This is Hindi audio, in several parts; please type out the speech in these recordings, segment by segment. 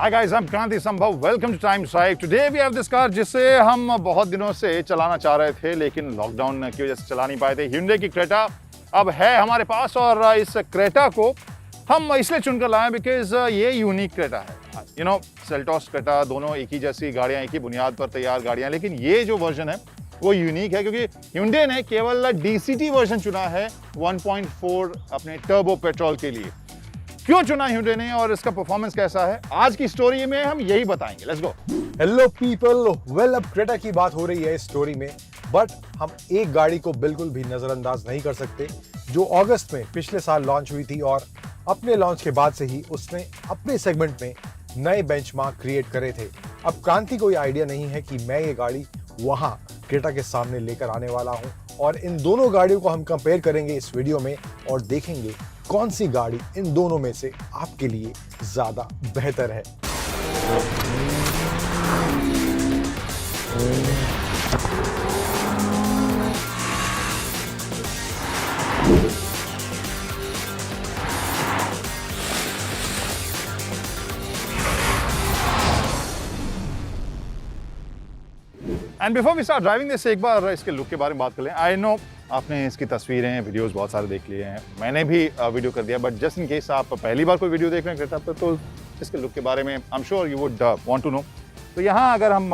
Hi guys, I'm Kranti Sambhav. Welcome to Time Strike. Today we have this car जिसे हम बहुत दिनों से चलाना चाह रहे थे लेकिन लॉकडाउन की वजह से चला नहीं पाए थे। Hyundai की क्रेटा अब है हमारे पास और इस क्रेटा को हम इसलिए चुनकर लाए बिकॉज ये यूनिक क्रेटा है। यू नो, सेल्टॉस क्रेटा दोनों एक ही जैसी गाड़ियाँ, एक ही बुनियाद पर तैयार गाड़ियाँ, लेकिन ये जो वर्जन है वो यूनिक है क्योंकि Hyundai ने केवल DCT वर्जन चुना है 1.4 अपने टर्बो पेट्रोल के लिए। क्यों चुना Hyundai ने और इसका परफॉर्मेंस कैसा है, आज की स्टोरी में हम यही बताएंगे। Let's go. Hello people, well अब क्रेटा की बात हो रही है इस स्टोरी में, बट हम एक गाड़ी को बिल्कुल भी नजरअंदाज नहीं कर सकते जो अगस्त में पिछले साल लॉन्च हुई थी और अपने लॉन्च के बाद से ही उसने अपने सेगमेंट में नए बेंचमार्क क्रिएट करे थे। अब क्रांति को ये आइडिया नहीं है कि मैं ये गाड़ी वहां क्रेटा के सामने लेकर आने वाला हूं और इन दोनों गाड़ियों को हम कंपेयर करेंगे इस वीडियो में और देखेंगे कौन सी गाड़ी इन दोनों में से आपके लिए ज्यादा बेहतर है। And before we start driving this, एक बार इसके लुक के बारे में बात कर लें। आई नो आपने इसकी तस्वीरें, वीडियोस बहुत सारे देख लिए हैं, मैंने भी वीडियो कर दिया, बट जस्ट इन केस आप पहली बार कोई वीडियो देख रहे हैं क्रेटा पर तो इसके लुक के बारे में I am sure you would want to know. तो यहाँ अगर हम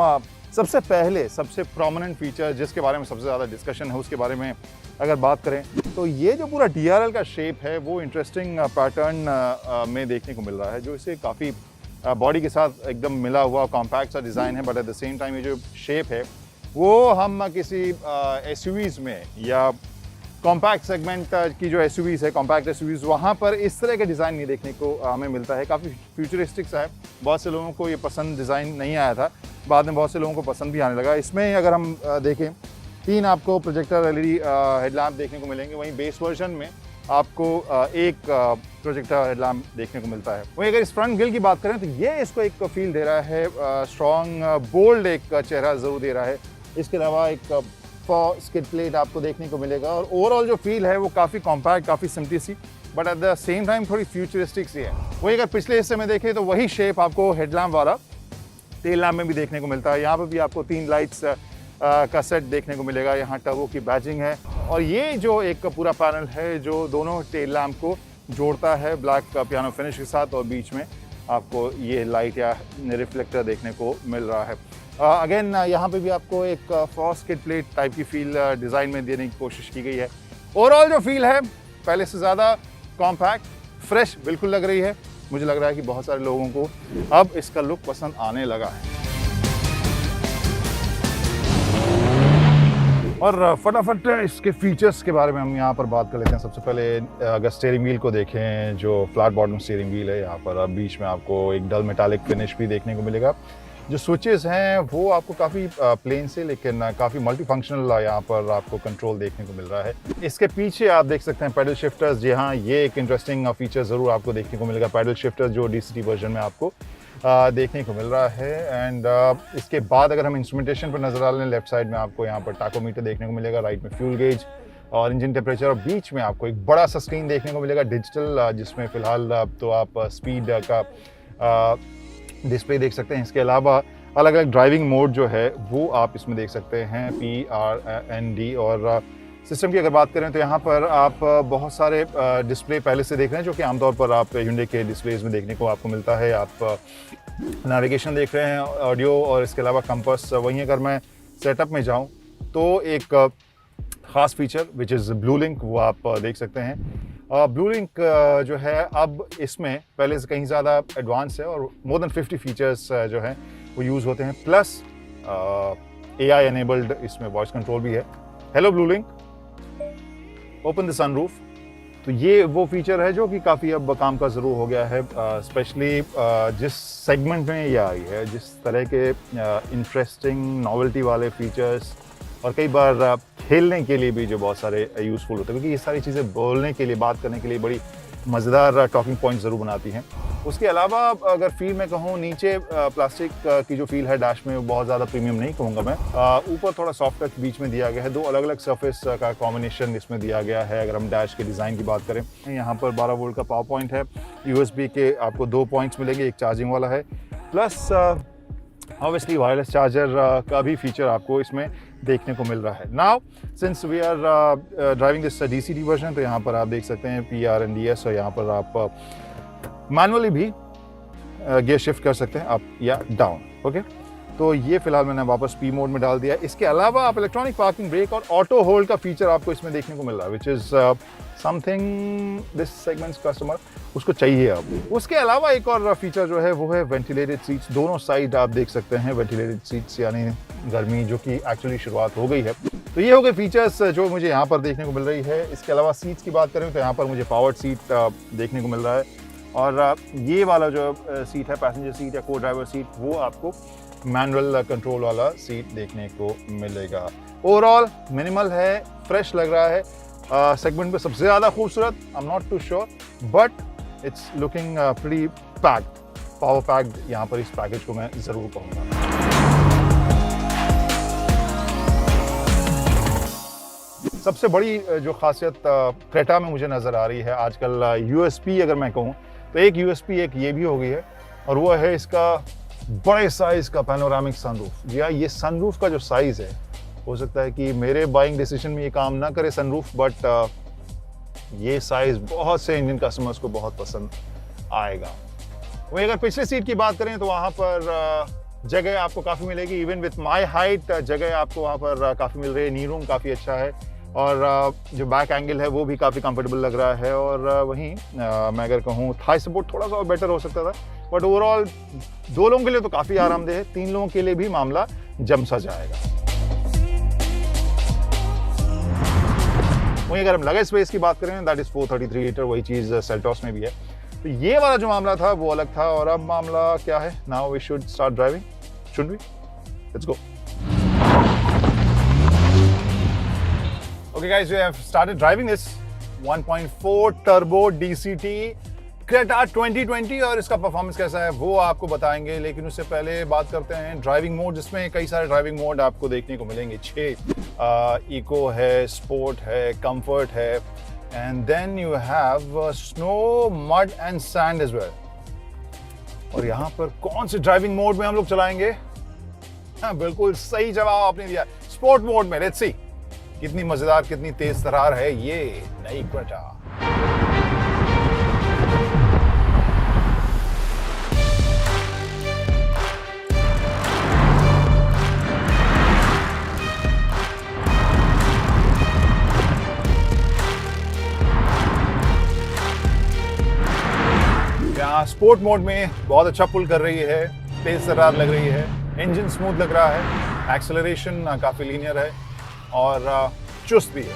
सबसे पहले सबसे प्रोमिनेंट फीचर जिसके बारे में सबसे ज़्यादा डिस्कशन है उसके बारे में अगर बात करें तो ये जो पूरा DRL का शेप है वो इंटरेस्टिंग पैटर्न में देखने को मिल रहा है, जो इसे काफ़ी बॉडी के साथ एकदम मिला हुआ कॉम्पैक्ट सा डिज़ाइन है, but at the same time ये जो शेप है वो हम किसी SUVs में या कॉम्पैक्ट सेगमेंट की जो SUVs है, कॉम्पैक्ट SUVs, वहाँ पर इस तरह के डिज़ाइन नहीं देखने को हमें मिलता है। काफ़ी फ्यूचरिस्टिक सा है, बहुत से लोगों को ये पसंद डिज़ाइन नहीं आया था, बाद में बहुत से लोगों को पसंद भी आने लगा। इसमें अगर हम देखें 3 आपको प्रोजेक्टर LED हेडलैम्प देखने को मिलेंगे, वहीं बेस वर्जन में आपको एक प्रोजेक्टर हेडलैम्प देखने को मिलता है। वहीं अगर इस फ्रंट ग्रिल की बात करें तो ये इसको एक फील दे रहा है, स्ट्रॉन्ग बोल्ड एक चेहरा ज़रूर दे रहा है। इसके अलावा एक स्किड प्लेट आपको देखने को मिलेगा और ओवरऑल जो फील है वो काफ़ी कॉम्पैक्ट, काफ़ी सिंपली सी, but at the same time थोड़ी फ्यूचरिस्टिक सी है। वहीं अगर पिछले हिस्से में देखें तो वही शेप आपको हेडलैम्प वाला टेल लैम्प में भी देखने को मिलता है। यहाँ पर भी आपको 3 लाइट्स का सेट देखने को मिलेगा, यहाँ टर्बो की बैजिंग है और ये जो एक पूरा पैनल है जो दोनों टेल लैम्प को जोड़ता है ब्लैक पियानो फिनिश के साथ और बीच में आपको ये लाइट या रिफ्लेक्टर देखने को मिल रहा है। अगेन यहाँ पे भी आपको एक फॉस किड प्लेट टाइप की फील डिज़ाइन में देने की कोशिश की गई है। ओवरऑल जो फील है पहले से ज़्यादा कॉम्पैक्ट, फ्रेश बिल्कुल लग रही है। मुझे लग रहा है कि बहुत सारे लोगों को अब इसका लुक पसंद आने लगा है। और फटाफट इसके फीचर्स के बारे में हम यहाँ पर बात कर लेते हैं। सबसे पहले अगर स्टीयरिंग व्हील को देखें, जो फ्लैट बॉटम स्टीयरिंग व्हील है, यहाँ पर बीच में आपको एक डल मेटालिक फिनिश भी देखने को मिलेगा। जो स्विचेस हैं वो आपको काफ़ी प्लेन से लेकिन काफ़ी मल्टी फंक्शनल यहाँ पर आपको कंट्रोल देखने को मिल रहा है। इसके पीछे आप देख सकते हैं पैडल शिफ्टर्स। जी हाँ, ये एक इंटरेस्टिंग फीचर ज़रूर आपको देखने को मिलेगा, पैडल शिफ्टर जो DCT वर्जन में आपको देखने को मिल रहा है। एंड इसके बाद अगर हम इंस्ट्रूमेंटेशन पर नजर डालें, लेफ्ट साइड में आपको यहाँ पर टाकोमीटर देखने को मिलेगा, राइट में फ्यूल गेज और इंजन टेम्परेचर, और बीच में आपको एक बड़ा सा स्क्रीन देखने को मिलेगा डिजिटल, जिसमें फ़िलहाल तो आप स्पीड का डिस्प्ले देख सकते हैं। इसके अलावा अलग अलग ड्राइविंग मोड जो है वो आप इसमें देख सकते हैं, PRND। और सिस्टम की अगर बात करें तो यहाँ पर आप बहुत सारे डिस्प्ले पहले से देख रहे हैं जो कि आमतौर पर आप Hyundai के डिस्प्लेज में देखने को आपको मिलता है। आप नेविगेशन देख रहे हैं, ऑडियो और इसके अलावा कंपास। वहीं अगर मैं सेटअप में जाऊँ तो एक ख़ास feature which is blue link वो आप देख सकते हैं। ब्लू लिंक जो है अब इसमें पहले से कहीं ज़्यादा एडवांस है और मोर देन 50 फीचर्स जो हैं वो यूज़ होते हैं, प्लस AI एनेबल्ड इसमें वॉइस कंट्रोल भी है। Hello blue link, open the sunroof. तो ये वो फीचर है जो कि काफ़ी अब काम का ज़रूर हो गया है, स्पेशली जिस सेगमेंट में ये आई है, जिस तरह के इंटरेस्टिंग नॉवेल्टी वाले फीचर्स और कई बार खेलने के लिए भी जो बहुत सारे यूज़फुल होते हैं, क्योंकि ये सारी चीज़ें बोलने के लिए, बात करने के लिए बड़ी मज़ेदार टॉकिंग पॉइंट ज़रूर बनाती हैं। उसके अलावा अगर फील में कहूँ, नीचे प्लास्टिक की जो फील है डैश में, वो बहुत ज़्यादा प्रीमियम नहीं कहूँगा मैं। ऊपर थोड़ा सॉफ्ट टच बीच में दिया गया है, 2 अलग अलग सरफेस का कॉम्बिनेशन इसमें दिया गया है। अगर हम डैश के डिज़ाइन की बात करें, यहाँ पर 12 वोल्ट का पावर पॉइंट है, USB के आपको 2 पॉइंट्स मिलेंगे, एक चार्जिंग वाला है प्लस ऑब्वियसली वायरलेस चार्जर का भी फीचर आपको इसमें देखने को मिल रहा है। Now since we are driving this DCT version, तो यहाँ पर आप देख सकते हैं PR and DS, और यहाँ पर आप मैनुअली भी गियर शिफ्ट कर सकते हैं अप या डाउन। ओके, तो ये फिलहाल मैंने वापस P मोड में डाल दिया। इसके अलावा आप इलेक्ट्रॉनिक पार्किंग ब्रेक और ऑटो होल्ड का फीचर आपको इसमें देखने को मिल रहा है, which is something this segments customer उसको चाहिए अब। उसके अलावा एक और फीचर जो है वो है वेंटिलेटेड सीट्स। दोनों साइड आप देख सकते हैं वेंटिलेटेड सीट्स, यानी गर्मी जो कि एक्चुअली शुरुआत हो गई है। तो ये हो गए फीचर्स जो मुझे यहाँ पर देखने को मिल रही है। इसके अलावा सीट्स की बात करें तो यहाँ पर मुझे पावर्ड सीट देखने को मिल रहा है, और ये वाला जो सीट है पैसेंजर सीट या को ड्राइवर सीट, वो आपको मैनुअल कंट्रोल वाला सीट देखने को मिलेगा। ओवरऑल मिनिमल है, फ्रेश लग रहा है। सेगमेंट में सबसे ज़्यादा खूबसूरत I am not too sure, but it's looking pretty packed, power packed. यहाँ पर इस पैकेज को मैं ज़रूर कहूँगा। सबसे बड़ी जो खासियत क्रेटा में मुझे नज़र आ रही है आजकल, USP अगर मैं कहूँ तो एक USP एक ये भी हो गई है, और वो है इसका बड़े साइज का पैनोरामिक सनरूफ। जी हाँ, ये सनरूफ का जो साइज़ है, हो सकता है कि मेरे बाइंग डिसीजन में ये काम ना करे सनरूफ, बट ये साइज़ बहुत से इंडियन कस्टमर्स को बहुत पसंद आएगा। वहीं अगर पिछले सीट की बात करें तो वहाँ पर जगह आपको काफ़ी मिलेगी। इवन विथ माई हाइट जगह आपको वहाँ पर काफ़ी मिल रही है। नी रूम काफ़ी अच्छा है, और जो बैक एंगल है वो भी काफ़ी कंफर्टेबल लग रहा है। और वहीं मैं अगर कहूँ थाई सपोर्ट थोड़ा सा और बेटर हो सकता था, बट ओवरऑल 2 लोगों के लिए तो काफ़ी आरामदेह है। 3 लोगों के लिए भी मामला जम सा जाएगा। वहीं अगर हम लगेज स्पेस की बात करें, दैट इज़ 433 लीटर, वही चीज़ सेल्टॉस में भी है। तो ये वाला जो मामला था वो अलग था, और अब मामला क्या है? Now we should start driving, should we? Let's go. Okay guys, we have started driving this 1.4 turbo DCT Creta 2020, और इसका परफॉर्मेंस कैसा है वो आपको बताएंगे। लेकिन उससे पहले बात करते हैं ड्राइविंग मोड, जिसमें कई सारे ड्राइविंग मोड आपको देखने को मिलेंगे। 6 इको है, स्पोर्ट है, कंफर्ट है, and then you have snow, mud and sand as well. और यहाँ पर कौन से ड्राइविंग मोड में हम लोग चलाएंगे? हाँ, बिल्कुल सही जवाब आपने दिया, स्पोर्ट मोड में। लेट्स सी कितनी मजेदार, कितनी तेज तरार है ये नई क्रेटा। यहाँ स्पोर्ट मोड में बहुत अच्छा पुल कर रही है, तेज तरार लग रही है, इंजन स्मूथ लग रहा है, एक्सेलरेशन काफी लीनियर है और चुस्त भी है।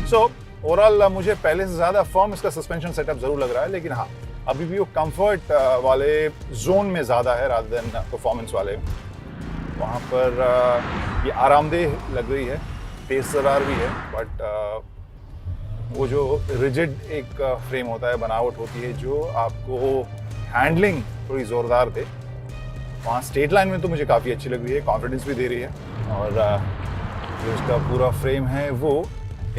सो ओवरऑल मुझे पहले से ज़्यादा फर्म इसका सस्पेंशन सेटअप ज़रूर लग रहा है, लेकिन हाँ, अभी भी वो कंफर्ट वाले जोन में ज़्यादा है रादर देन परफॉर्मेंस वाले। वहाँ पर ये आरामदेह लग रही है, तेज तरार भी है, बट वो जो रिजिड एक फ्रेम होता है, बनावट होती है जो आपको हैंडलिंग थोड़ी ज़ोरदार दे, वहाँ स्ट्रेट लाइन में तो मुझे काफ़ी अच्छी लग रही है, कॉन्फिडेंस भी दे रही है। और जो इसका पूरा फ्रेम है वो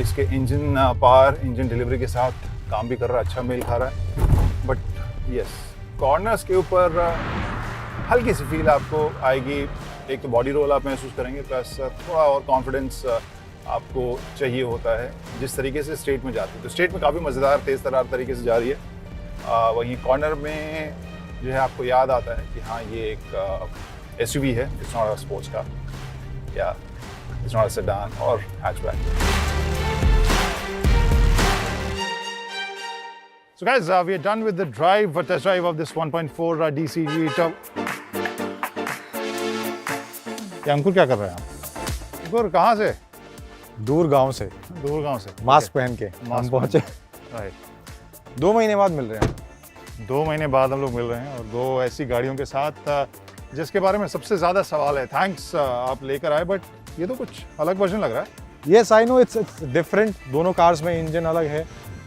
इसके इंजन पावर, इंजन डिलीवरी के साथ काम भी कर रहा है, अच्छा मेल खा रहा है। बट यस, कॉर्नर्स के ऊपर हल्की सी फील आपको आएगी। एक तो बॉडी रोल आप महसूस करेंगे, प्लस थोड़ा और कॉन्फिडेंस आपको चाहिए होता है जिस तरीके से स्ट्रेट में जाती है। तो स्ट्रेट में काफ़ी मज़ेदार तेज़ तरार तरीके से जा रही है। वहीं कॉर्नर में जो है आपको याद आता है कि हाँ, ये एक SUV है, it's not a sports car या इट्स नॉट अ सेडान और hatchback. So guys, we are done with the test drive of this 1.4 DCT। ये अंकुर क्या कर रहे हैं आप? अंकुर कहाँ से? दूर गांव से। दूर गांव से मास्क पहन के हम पहुंचे। राइट, 2 महीने बाद मिल रहे हैं। 2 महीने बाद हम लोग मिल रहे हैं, और 2 ऐसी गाड़ियों के साथ जिसके बारे में सबसे ज़्यादा सवाल है। थैंक्स आप लेकर आए, बट ये तो कुछ अलग वर्जन लग रहा है। Yes, I know, it's different. दोनों कार्स में इंजन अलग है,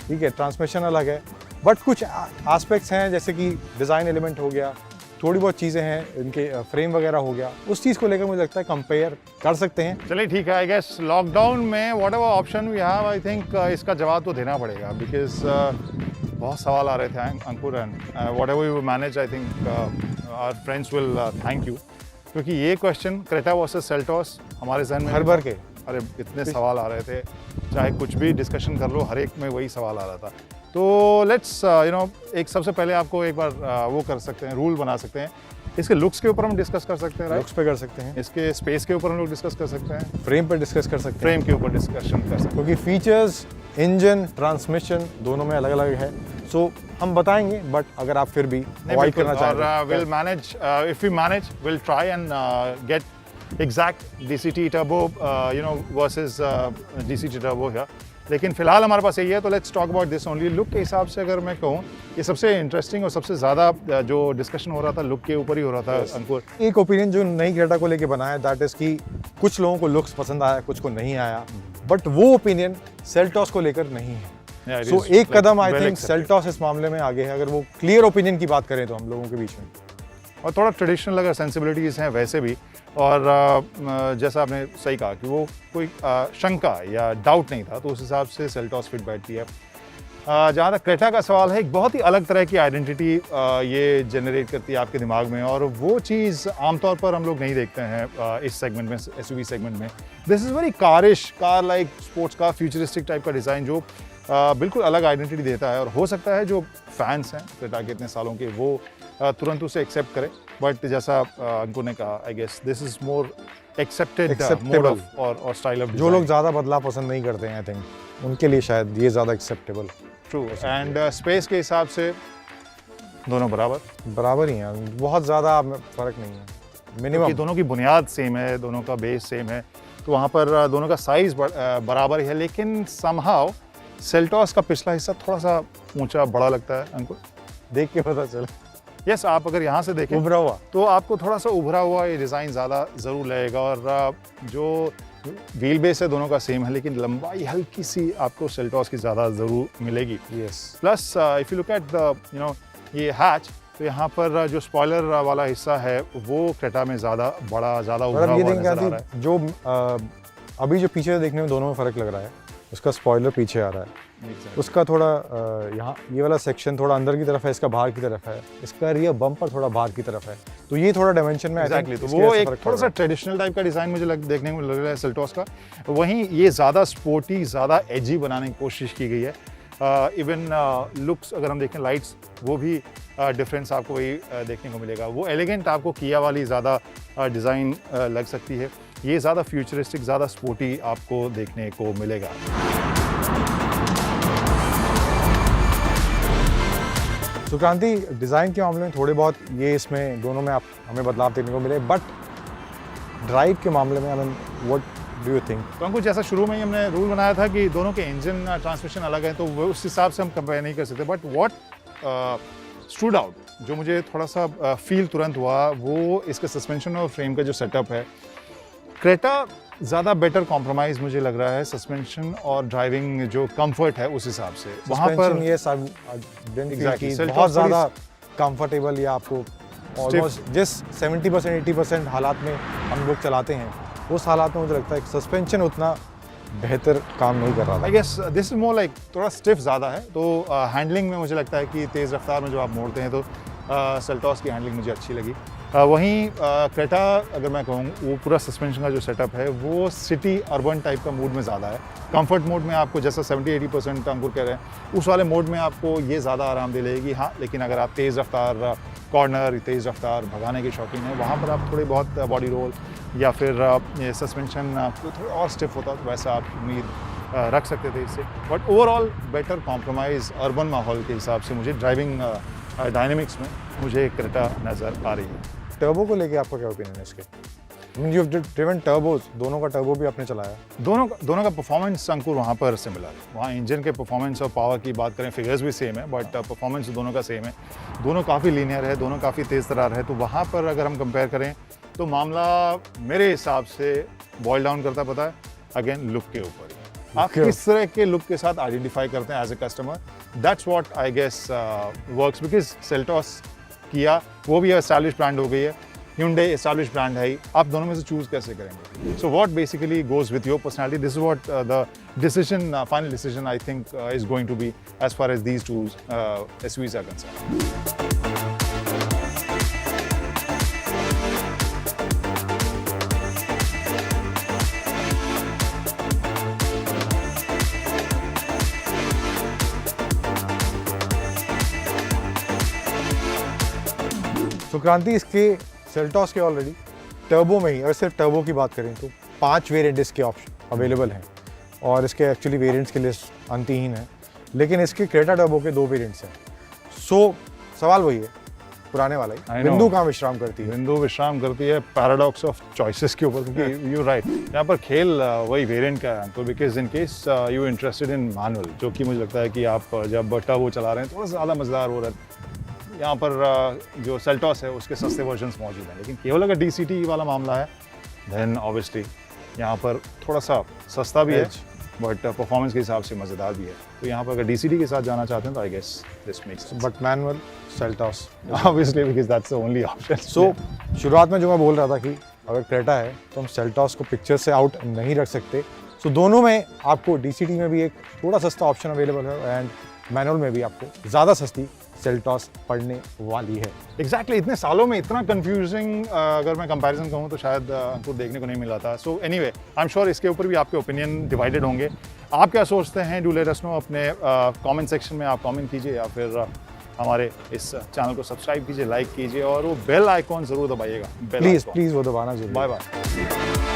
ठीक है, ट्रांसमिशन अलग है, बट कुछ एस्पेक्ट्स हैं जैसे कि डिज़ाइन एलिमेंट हो गया, थोड़ी बहुत चीज़ें हैं, इनके फ्रेम वगैरह हो गया, उस चीज़ को लेकर मुझे लगता है कंपेयर कर सकते हैं। चलिए ठीक है, आई गेस लॉकडाउन में whatever option we have, I think इसका जवाब तो देना पड़ेगा, बिकॉज बहुत सवाल आ रहे थे Ankur, and whatever you manage I think our friends will thank you, क्योंकि ये क्वेश्चन क्रेटा वर्सेस सेल्टॉस हमारे जहन में हर बार के अरे इतने सवाल आ रहे थे, चाहे कुछ भी डिस्कशन कर लो हर एक में वही सवाल आ रहा था। तो लेट्स एक सबसे पहले आपको एक बार वो कर सकते हैं, रूल बना सकते हैं। इसके लुक्स के ऊपर हम डिस्कस कर सकते हैं, राइट? लुक्स पे कर सकते हैं, इसके स्पेस के ऊपर हम लोग डिस्कस कर सकते हैं, फ्रेम पे डिस्कस कर सकते हैं, फ्रेम के ऊपर डिस्कशन कर सकते क्योंकि फीचर्स, इंजन, ट्रांसमिशन दोनों में अलग अलग है। सो हम बताएंगे, बट अगर आप फिर भी अवॉइड करना चाहते हैं, और will manage, if we manage will try and get exact DCT turbo versus DCT turbo है। लेकिन फिलहाल हमारे पास यही है, तो let's talk about this only. Look के हिसाब से अगर मैं कहूँ, ये सबसे इंटरेस्टिंग और सबसे ज़्यादा जो डिस्कशन हो रहा था लुक के ऊपर ही हो रहा था अंकुर। एक ओपिनियन जो नई क्रेटा को लेके बना है, दैट इज कि कुछ लोगों को लुक्स पसंद आया, कुछ को नहीं आया, बट वो ओपिनियन सेल्टॉस को लेकर नहीं है। सो एक कदम आई थिंक सेल्टॉस इस मामले में आगे है, अगर वो क्लियर ओपिनियन की बात करें तो हम लोगों के बीच में। और थोड़ा ट्रेडिशनल अगर सेंसिबिलिटीज़ हैं वैसे भी, और जैसा आपने सही कहा कि वो कोई शंका या डाउट नहीं था, तो उस हिसाब से सेल्टॉस फिट बैठती है। जहाँ तक क्रेटा का सवाल है, एक बहुत ही अलग तरह की आइडेंटिटी ये जनरेट करती है आपके दिमाग में, और वो चीज़ आमतौर पर हम लोग नहीं देखते हैं इस सेगमेंट में, SUV सेगमेंट में। This is very carish, car like sports car, futuristic type का डिज़ाइन जो बिल्कुल अलग आइडेंटिटी देता है। और हो सकता है जो फैंस हैं क्रेटा के इतने सालों के, वो तुरंत उसे एक्सेप्ट करें, बट जैसा अंकुर ने कहा, I guess this is more accepted mode of और स्टाइल ऑफ। जो लोग ज़्यादा बदलाव पसंद नहीं करते हैं, आई थिंक उनके लिए शायद ये ज़्यादा एक्सेप्टेबल। ट्रू। एंड स्पेस के हिसाब से दोनों बराबर ही हैं, बहुत ज़्यादा फर्क नहीं है, मिनिमम। दोनों की बुनियाद सेम है, दोनों का बेस सेम है, तो वहाँ पर दोनों का साइज बराबर ही है। लेकिन समहाउ सेल्टॉस का पिछला हिस्सा थोड़ा सा ऊंचा बड़ा लगता है अंकुर, देख के पता चला। यस, आप अगर यहाँ से देखें उभरा हुआ, तो आपको थोड़ा सा उभरा हुआ ये डिज़ाइन ज़्यादा ज़रूर लगेगा। और जो व्हील बेस है दोनों का सेम है, लेकिन लंबाई हल्की सी आपको सेल्टॉस की ज़्यादा ज़रूर मिलेगी। Yes. Plus if you look at the ये हैच, तो यहाँ पर जो स्पॉइलर वाला हिस्सा है वो क्रेटा में ज़्यादा बड़ा, ज़्यादा उभरा हुआ नजर आ रहा है। जो अभी जो पीछे देखने में दोनों में फ़र्क लग रहा है, उसका स्पॉइलर पीछे आ रहा है, उसका थोड़ा यहाँ ये वाला सेक्शन थोड़ा अंदर की तरफ है, इसका बाहर की तरफ है, इसका रियर बम्पर थोड़ा बाहर की तरफ है, तो ये थोड़ा डायमेंशन में एग्जैक्टली। तो वो एक थोड़ा सा ट्रेडिशनल टाइप का डिज़ाइन मुझे देखने को लग रहा है सेल्टॉस का। वहीं ये ज़्यादा स्पोर्टी, ज़्यादा एजी बनाने की कोशिश की गई है। इवन लुक्स अगर हम देखें, लाइट्स, वो भी डिफरेंस आपको वही देखने को मिलेगा। वो एलिगेंट आपको किया वाली ज़्यादा डिज़ाइन लग सकती है, ये ज़्यादा फ्यूचरिस्टिक, ज़्यादा स्पोर्टी आपको देखने को मिलेगा। सुक्रांति, डिज़ाइन के मामले में थोड़े बहुत ये इसमें दोनों में आप हमें बदलाव देखने को मिले, बट ड्राइव के मामले में I mean what do you think? तो हमको जैसा शुरू में ही हमने रूल बनाया था कि दोनों के इंजन ट्रांसमिशन अलग है, तो वो उस हिसाब से हम कंपेयर नहीं कर सकते। बट व्हाट स्टूड आउट, जो मुझे थोड़ा सा फील तुरंत हुआ, वो इसके सस्पेंशन और फ्रेम का जो सेटअप है। क्रेटा ज़्यादा बेटर कॉम्प्रोमाइज़ मुझे लग रहा है सस्पेंशन और ड्राइविंग जो कंफर्ट है उस हिसाब से। वहाँ पर ये बहुत ज़्यादा कंफर्टेबल, या आपको ऑलमोस्ट जिस 70% 80% हालात में हम लोग चलाते हैं, उस हालात में मुझे लगता है कि सस्पेंशन उतना बेहतर काम नहीं कर रहा था। I guess this is more like थोड़ा स्टिफ ज़्यादा है, तो हैंडलिंग में मुझे लगता है कि तेज़ रफ्तार में जो आप मोड़ते हैं, तो सेल्टॉस की हैंडलिंग मुझे अच्छी लगी। वहीं क्रेटा अगर मैं कहूँ, वो पूरा सस्पेंशन का जो सेटअप है वो सिटी अर्बन टाइप का मूड में ज़्यादा है। कंफर्ट मोड में आपको जैसा 70-80% अंकुर कह रहे हैं, उस वाले मोड में आपको ये ज़्यादा आराम दे लेगी। हाँ, लेकिन अगर आप तेज़ रफ्तार कॉर्नर, तेज़ रफ्तार भगाने के शौकीन हैं, वहाँ पर आप थोड़े बहुत बॉडी रोल या फिर ये सस्पेंशन थोड़ा और स्टिफ होता, तो वैसा आप उम्मीद रख सकते थे इससे। But overall better compromise urban माहौल के हिसाब से मुझे ड्राइविंग डायनेमिक्स में मुझे क्रेटा नज़र आ रही है। टर्बो को लेके आपका क्या ओपिनियन है इसके? यू हैव ड्रिवन टर्बोस, दोनों का टर्बो भी आपने चलाया। दोनों का परफॉर्मेंस अंकुर वहाँ पर सिमिलर है। वहाँ इंजन के परफॉर्मेंस और पावर की बात करें, फिगर्स भी सेम है, बट परफॉर्मेंस दोनों का सेम है। दोनों काफ़ी लीनियर है, दोनों काफ़ी तेज़ तरार है। तो वहाँ पर अगर हम कंपेयर करें, तो मामला मेरे हिसाब से बॉयल डाउन करता, पता है, अगेन लुक के ऊपर ही। आप किस तरह के लुक के साथ आइडेंटिफाई करते हैं as a customer, that's what I guess works. Because Seltos किया, वो भी एस्टैब्लिश ब्रांड हो गई है, Hyundai established brand है ही, आप दोनों में से चूज कैसे करेंगे? So what basically goes with your personality? This is what the decision, final decision I think is going to be as far as these two SUVs are concerned. तो क्रांति, इसके सेल्टॉस के ऑलरेडी टर्बो में ही, अगर सिर्फ टर्बो की बात करें तो 5 वेरिएंट इसके ऑप्शन अवेलेबल हैं और इसके एक्चुअली वेरिएंट्स की लिस्ट अंतहीन है, लेकिन इसके क्रेटा टर्बो के 2 वेरिएंट्स हैं। सो सवाल वही है, पुराने वाला ही, बिंदु कहाँ विश्राम करती है? बिंदु विश्राम करती है पैराडॉक्स ऑफ चॉइसेस के ऊपर, क्योंकि यू राइट, यहाँ पर खेल वही वेरिएंट का है। तो because in case you interested in manual, जो कि मुझे लगता है कि आप जब टर्बो चला रहे हैं थोड़ा सा ज़्यादा मज़ेदार हो रहा है, यहाँ पर जो सेल्टॉस है उसके सस्ते वर्जन्स मौजूद हैं। लेकिन केवल अगर DCT वाला मामला है, देन ऑब्वियसली यहाँ पर थोड़ा सा सस्ता भी है, बट परफॉर्मेंस के हिसाब से मज़ेदार भी है। तो यहाँ पर अगर DCT के साथ जाना चाहते हैं तो I guess this makes sense, but manual Seltos obviously, because that's the only option. So शुरुआत में जो मैं बोल रहा था कि अगर क्रेटा है तो हम सेल्टॉस को पिक्चर से आउट नहीं रख सकते। सो दोनों में आपको DCT में भी एक थोड़ा सस्ता ऑप्शन अवेलेबल है एंड मैनुअल में भी आपको ज़्यादा सस्ती सेल्टॉस पड़ने वाली है। एग्जैक्टली, इतने सालों में इतना कंफ्यूजिंग अगर मैं कंपैरिजन कहूँ तो शायद हमको देखने को नहीं मिला था। So anyway, I am sure इसके ऊपर भी आपके ओपिनियन डिवाइडेड होंगे। आप क्या सोचते हैं? डू लेट अस नो अपने कमेंट सेक्शन में, आप कमेंट कीजिए या फिर हमारे इस चैनल को सब्सक्राइब कीजिए, लाइक कीजिए और वो बेल आइकॉन ज़रूर दबाइएगा। प्लीज़ वो दबाना जरूर। Bye bye.